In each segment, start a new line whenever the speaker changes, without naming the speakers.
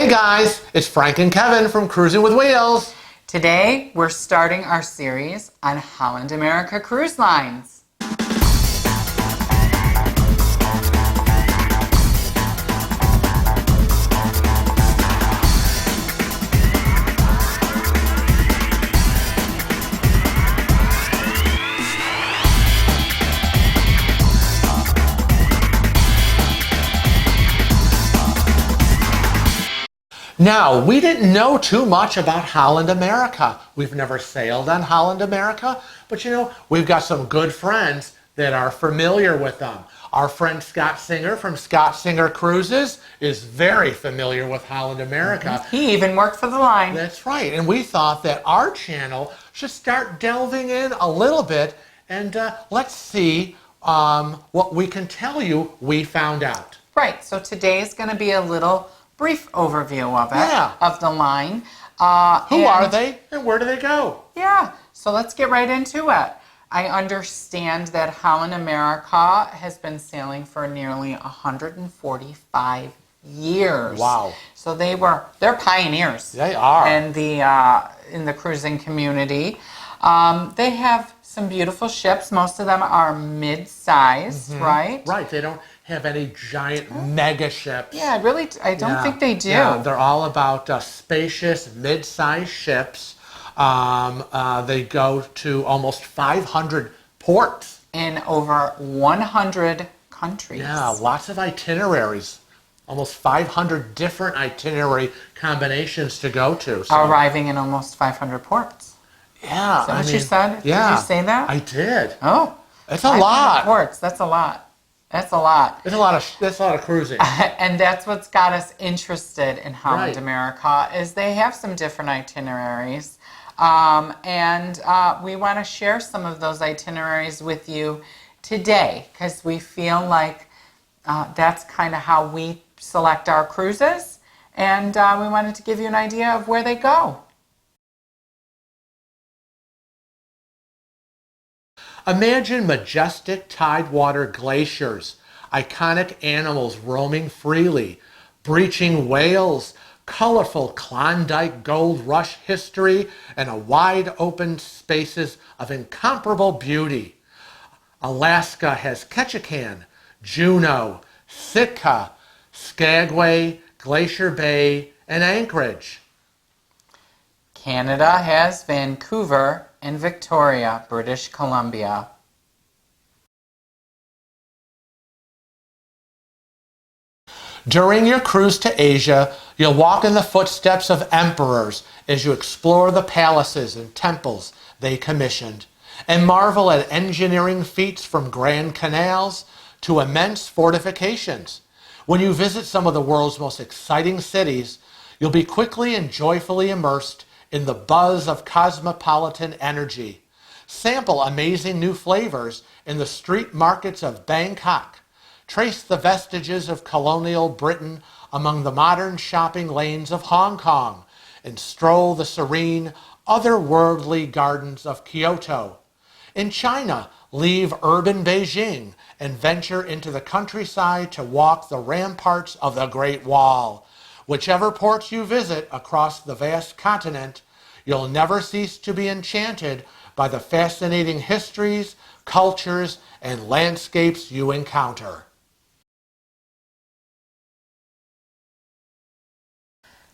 Hey guys, it's Frank and Kevin from Cruising with Wheels.
Today, we're starting our series on Holland America Cruise Lines.
Now, we didn't know too much about Holland America. We've never sailed on Holland America, but we've got some good friends that are familiar with them. Our friend Scott Singer from Scott Singer Cruises is very familiar with Holland America.
He even worked for the line.
That's right, and we thought that our channel should start delving in a little bit, and let's see what we can tell you we found out.
Right, so today is going to be a little brief overview of it, of the line.
Who are they and where do they go?
Yeah, so let's get right into it. I understand that Holland America has been sailing for nearly 145 years.
Wow.
So they're pioneers.
They are.
In the cruising community. They have some beautiful ships. Most of them are mid-sized, right?
Right, they don't have any giant mega ships.
Yeah, I don't think they do.
Yeah, they're all about spacious mid-sized ships. They go to almost 500 ports.
In over 100 countries.
Yeah, lots of itineraries. Almost 500 different itinerary combinations to go to. So.
Arriving in almost 500 ports.
Yeah.
Is that what you said?
Yeah.
Did you say that?
I did.
Oh.
It's a lot.
Ports. That's a lot. That's a lot.
That's a lot of cruising.
And that's what's got us interested in Holland
Right.
America, is they have some different itineraries. And we want to share some of those itineraries with you today, because we feel like that's kind of how we select our cruises, and we wanted to give you an idea of where they go.
Imagine majestic tidewater glaciers, iconic animals roaming freely, breaching whales, colorful Klondike Gold Rush history, and a wide open spaces of incomparable beauty. Alaska has Ketchikan, Juneau, Sitka, Skagway, Glacier Bay, and Anchorage.
Canada has Vancouver and Victoria, British Columbia.
During your cruise to Asia, you'll walk in the footsteps of emperors as you explore the palaces and temples they commissioned, and marvel at engineering feats from grand canals to immense fortifications. When you visit some of the world's most exciting cities, you'll be quickly and joyfully immersed in the buzz of cosmopolitan energy. Sample amazing new flavors in the street markets of Bangkok. Trace the vestiges of colonial Britain among the modern shopping lanes of Hong Kong, and stroll the serene, otherworldly gardens of Kyoto. In China, leave urban Beijing and venture into the countryside to walk the ramparts of the Great Wall. Whichever ports you visit across the vast continent, you'll never cease to be enchanted by the fascinating histories, cultures, and landscapes you encounter.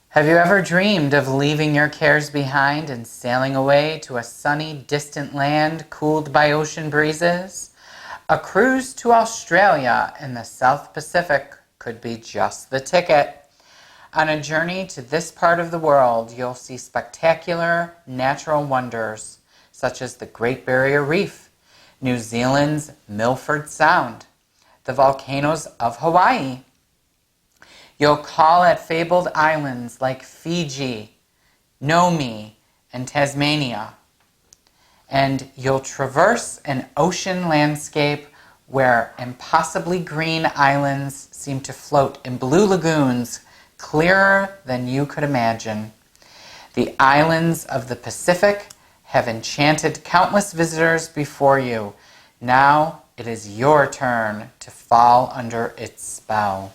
Have you ever dreamed of leaving your cares behind and sailing away to a sunny, distant land cooled by ocean breezes? A cruise to Australia in the South Pacific could be just the ticket. On a journey to this part of the world, you'll see spectacular natural wonders, such as the Great Barrier Reef, New Zealand's Milford Sound, the volcanoes of Hawaii. You'll call at fabled islands like Fiji, Nomi, and Tasmania. And you'll traverse an ocean landscape where impossibly green islands seem to float in blue lagoons clearer than you could imagine. The islands of the Pacific have enchanted countless visitors before you. Now it is your turn to fall under its spell.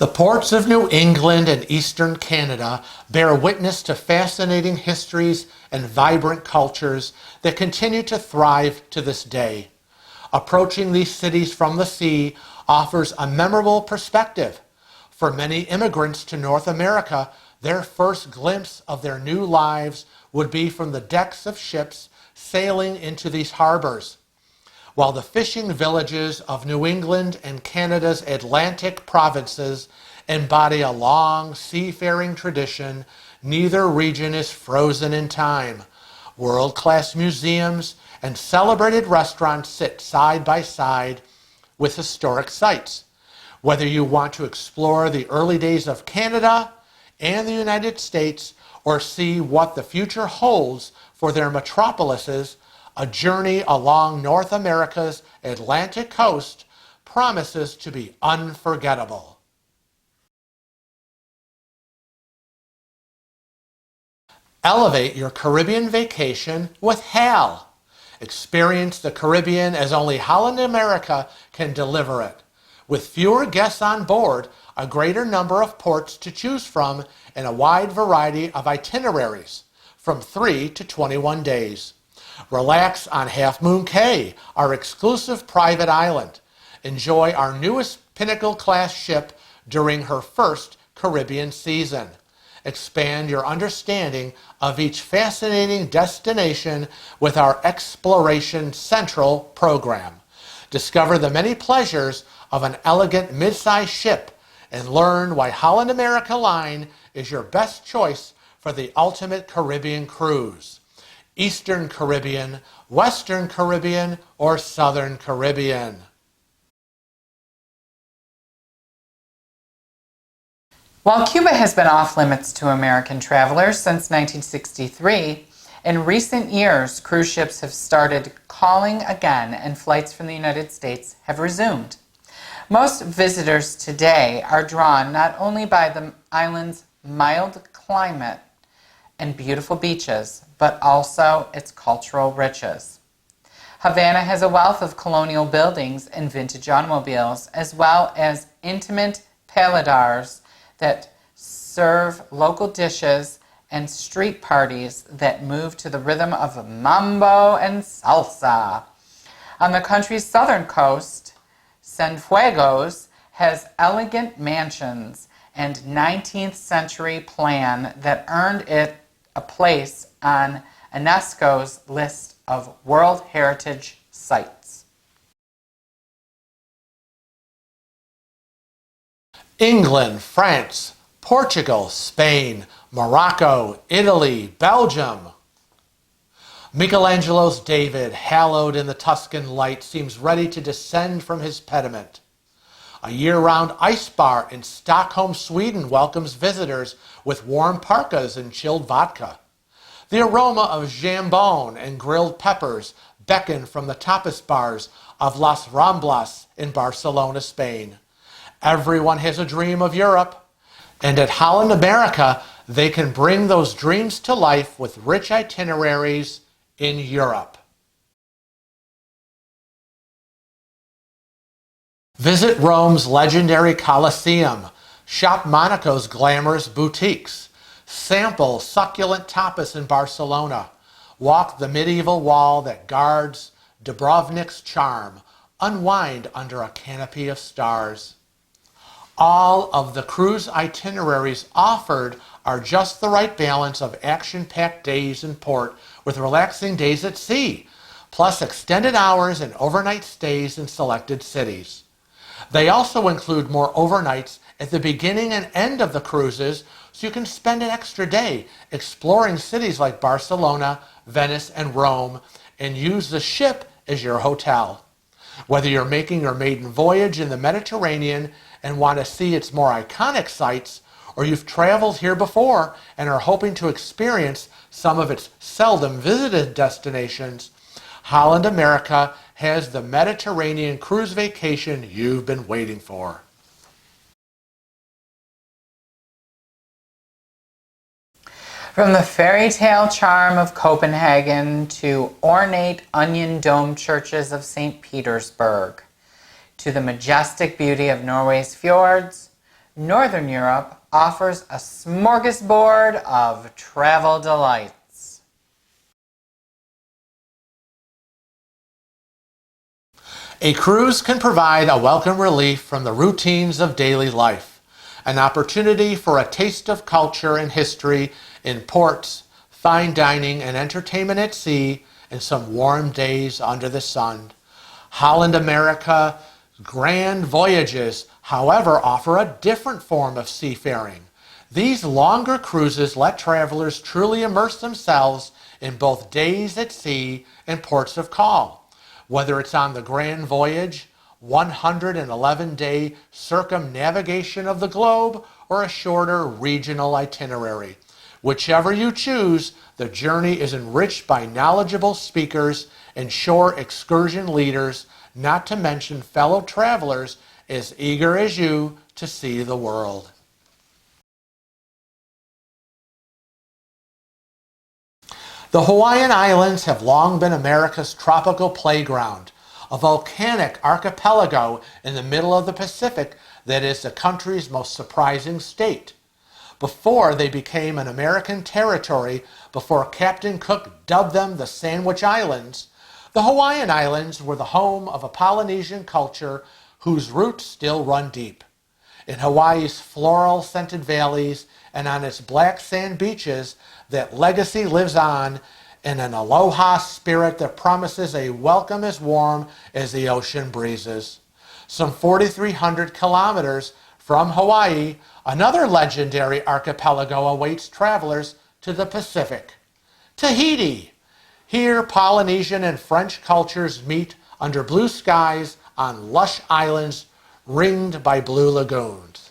The ports of New England and eastern Canada bear witness to fascinating histories and vibrant cultures that continue to thrive to this day. Approaching these cities from the sea offers a memorable perspective. For many immigrants to North America, their first glimpse of their new lives would be from the decks of ships sailing into these harbors. While the fishing villages of New England and Canada's Atlantic provinces embody a long seafaring tradition, neither region is frozen in time. World-class museums and celebrated restaurants sit side by side with historic sites. Whether you want to explore the early days of Canada and the United States or see what the future holds for their metropolises, a journey along North America's Atlantic coast promises to be unforgettable. Elevate your Caribbean vacation with HAL. Experience the Caribbean as only Holland America can deliver it. With fewer guests on board, a greater number of ports to choose from, and a wide variety of itineraries, from 3 to 21 days. Relax on Half Moon Cay, our exclusive private island. Enjoy our newest Pinnacle-class ship during her first Caribbean season. Expand your understanding of each fascinating destination with our Exploration Central program. Discover the many pleasures of an elegant mid-size ship and learn why Holland America Line is your best choice for the ultimate Caribbean cruise. Eastern Caribbean, Western Caribbean, or Southern Caribbean.
While Cuba has been off limits to American travelers since 1963, in recent years, cruise ships have started calling again and flights from the United States have resumed. Most visitors today are drawn not only by the island's mild climate and beautiful beaches, but also its cultural riches. Havana has a wealth of colonial buildings and vintage automobiles, as well as intimate paladars that serve local dishes and street parties that move to the rhythm of mambo and salsa. On the country's southern coast, Cienfuegos has elegant mansions and 19th century plan that earned it a place on UNESCO's list of World Heritage Sites.
England, France, Portugal, Spain, Morocco, Italy, Belgium. Michelangelo's David, hallowed in the Tuscan light, seems ready to descend from his pediment. A year-round ice bar in Stockholm, Sweden welcomes visitors with warm parkas and chilled vodka. The aroma of jambon and grilled peppers beckon from the tapas bars of Las Ramblas in Barcelona, Spain. Everyone has a dream of Europe, and at Holland America, they can bring those dreams to life with rich itineraries in Europe. Visit Rome's legendary Colosseum, shop Monaco's glamorous boutiques, sample succulent tapas in Barcelona, walk the medieval wall that guards Dubrovnik's charm, unwind under a canopy of stars. All of the cruise itineraries offered are just the right balance of action-packed days in port with relaxing days at sea, plus extended hours and overnight stays in selected cities. They also include more overnights at the beginning and end of the cruises, so you can spend an extra day exploring cities like Barcelona, Venice, and Rome, and use the ship as your hotel. Whether you're making your maiden voyage in the Mediterranean and want to see its more iconic sites, or you've traveled here before and are hoping to experience some of its seldom visited destinations, Holland America has the Mediterranean cruise vacation you've been waiting for.
From the fairy tale charm of Copenhagen to ornate onion dome churches of St. Petersburg, to the majestic beauty of Norway's fjords, Northern Europe offers a smorgasbord of travel delights.
A cruise can provide a welcome relief from the routines of daily life, an opportunity for a taste of culture and history in ports, fine dining and entertainment at sea, and some warm days under the sun. Holland America grand voyages, however, offer a different form of seafaring. These longer cruises let travelers truly immerse themselves in both days at sea and ports of call. Whether it's on the Grand Voyage, 111-day circumnavigation of the globe, or a shorter regional itinerary. Whichever you choose, the journey is enriched by knowledgeable speakers and shore excursion leaders, not to mention fellow travelers as eager as you to see the world. The Hawaiian Islands have long been America's tropical playground, a volcanic archipelago in the middle of the Pacific that is the country's most surprising state. Before they became an American territory, before Captain Cook dubbed them the Sandwich Islands, the Hawaiian Islands were the home of a Polynesian culture whose roots still run deep. In Hawaii's floral-scented valleys and on its black sand beaches, that legacy lives on in an aloha spirit that promises a welcome as warm as the ocean breezes. Some 4,300 kilometers from Hawaii, another legendary archipelago awaits travelers to the Pacific. Tahiti. Here, Polynesian and French cultures meet under blue skies on lush islands ringed by blue lagoons.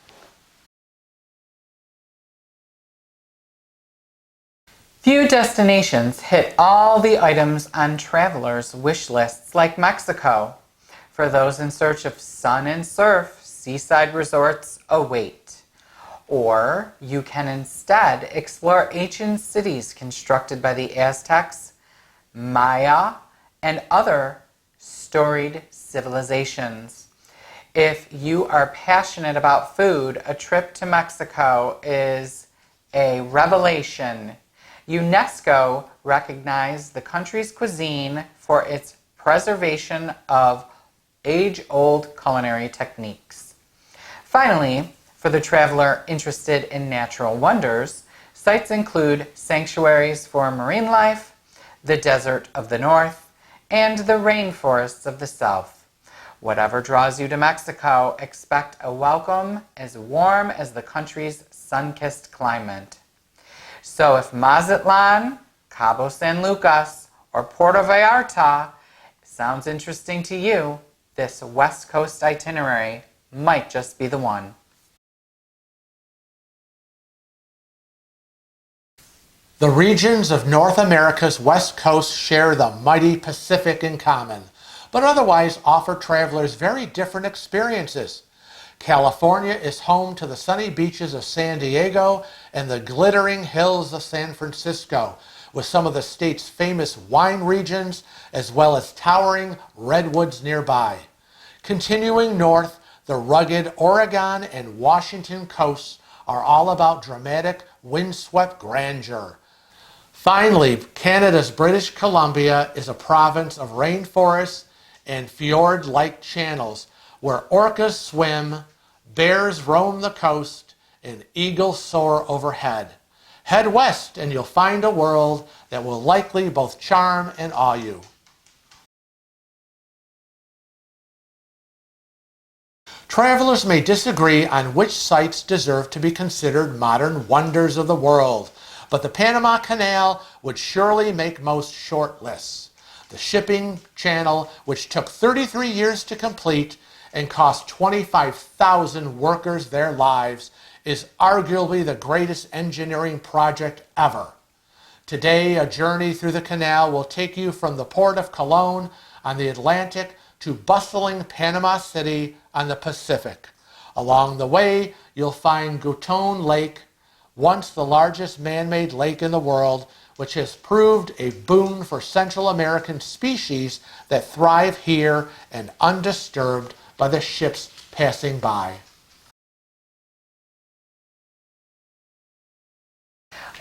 Few destinations hit all the items on travelers' wish lists like Mexico. For those in search of sun and surf, seaside resorts await. Or you can instead explore ancient cities constructed by the Aztecs, Maya, and other storied civilizations. If you are passionate about food, a trip to Mexico is a revelation. UNESCO recognized the country's cuisine for its preservation of age-old culinary techniques. Finally, for the traveler interested in natural wonders, sites include sanctuaries for marine life, the desert of the north, and the rainforests of the south. Whatever draws you to Mexico, expect a welcome as warm as the country's sun-kissed climate. So if Mazatlan, Cabo San Lucas, or Puerto Vallarta sounds interesting to you, this West Coast itinerary might just be the one.
The regions of North America's West Coast share the mighty Pacific in common, but otherwise offer travelers very different experiences. California is home to the sunny beaches of San Diego and the glittering hills of San Francisco, with some of the state's famous wine regions as well as towering redwoods nearby. Continuing north, the rugged Oregon and Washington coasts are all about dramatic, windswept grandeur. Finally, Canada's British Columbia is a province of rainforests and fjord-like channels where orcas swim, bears roam the coast, and eagles soar overhead. Head west and you'll find a world that will likely both charm and awe you. Travelers may disagree on which sites deserve to be considered modern wonders of the world, but the Panama Canal would surely make most short lists. The shipping channel, which took 33 years to complete and cost 25,000 workers their lives, is arguably the greatest engineering project ever. Today, a journey through the canal will take you from the port of Cologne on the Atlantic to bustling Panama City on the Pacific. Along the way, you'll find Gatun Lake, once the largest man-made lake in the world, which has proved a boon for Central American species that thrive here and undisturbed by the ships passing by.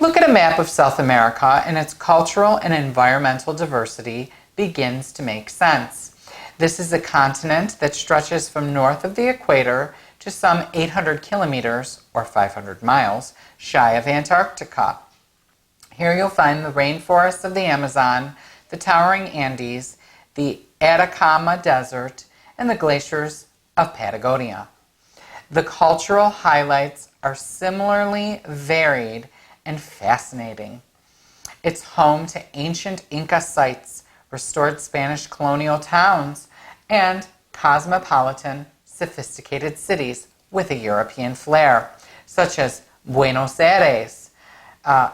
Look at a map of South America and its cultural and environmental diversity begins to make sense. This is a continent that stretches from north of the equator to some 800 kilometers, or 500 miles, shy of Antarctica. Here you'll find the rainforests of the Amazon, the towering Andes, the Atacama Desert, and the glaciers of Patagonia. The cultural highlights are similarly varied and fascinating. It's home to ancient Inca sites, restored Spanish colonial towns, and cosmopolitan, sophisticated cities with a European flair, such as Buenos Aires,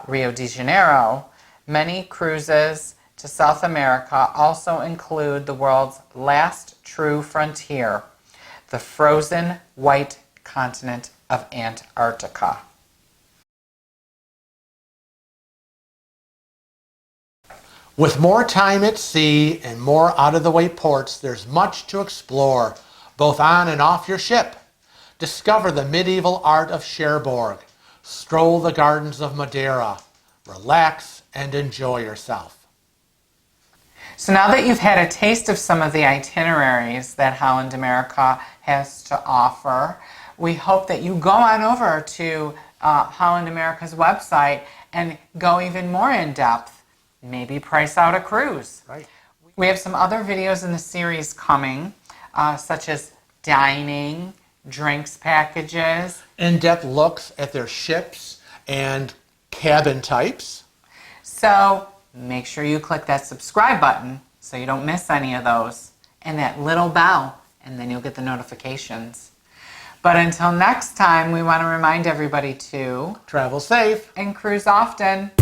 Rio de Janeiro. Many cruises to South America also include the world's last true frontier, the frozen white continent of Antarctica.
With more time at sea and more out-of-the-way ports, there's much to explore, both on and off your ship. Discover the medieval art of Cherbourg, stroll the gardens of Madeira, relax and enjoy yourself.
So now that you've had a taste of some of the itineraries that Holland America has to offer, we hope that you go on over to Holland America's website and go even more in depth. Maybe price out a cruise.
Right.
We have some other videos in the series coming, such as dining, drinks packages.
In-depth looks at their ships and cabin types.
So make sure you click that subscribe button so you don't miss any of those, and that little bell, and then you'll get the notifications. But until next time, we want to remind everybody to
Travel safe
and cruise often.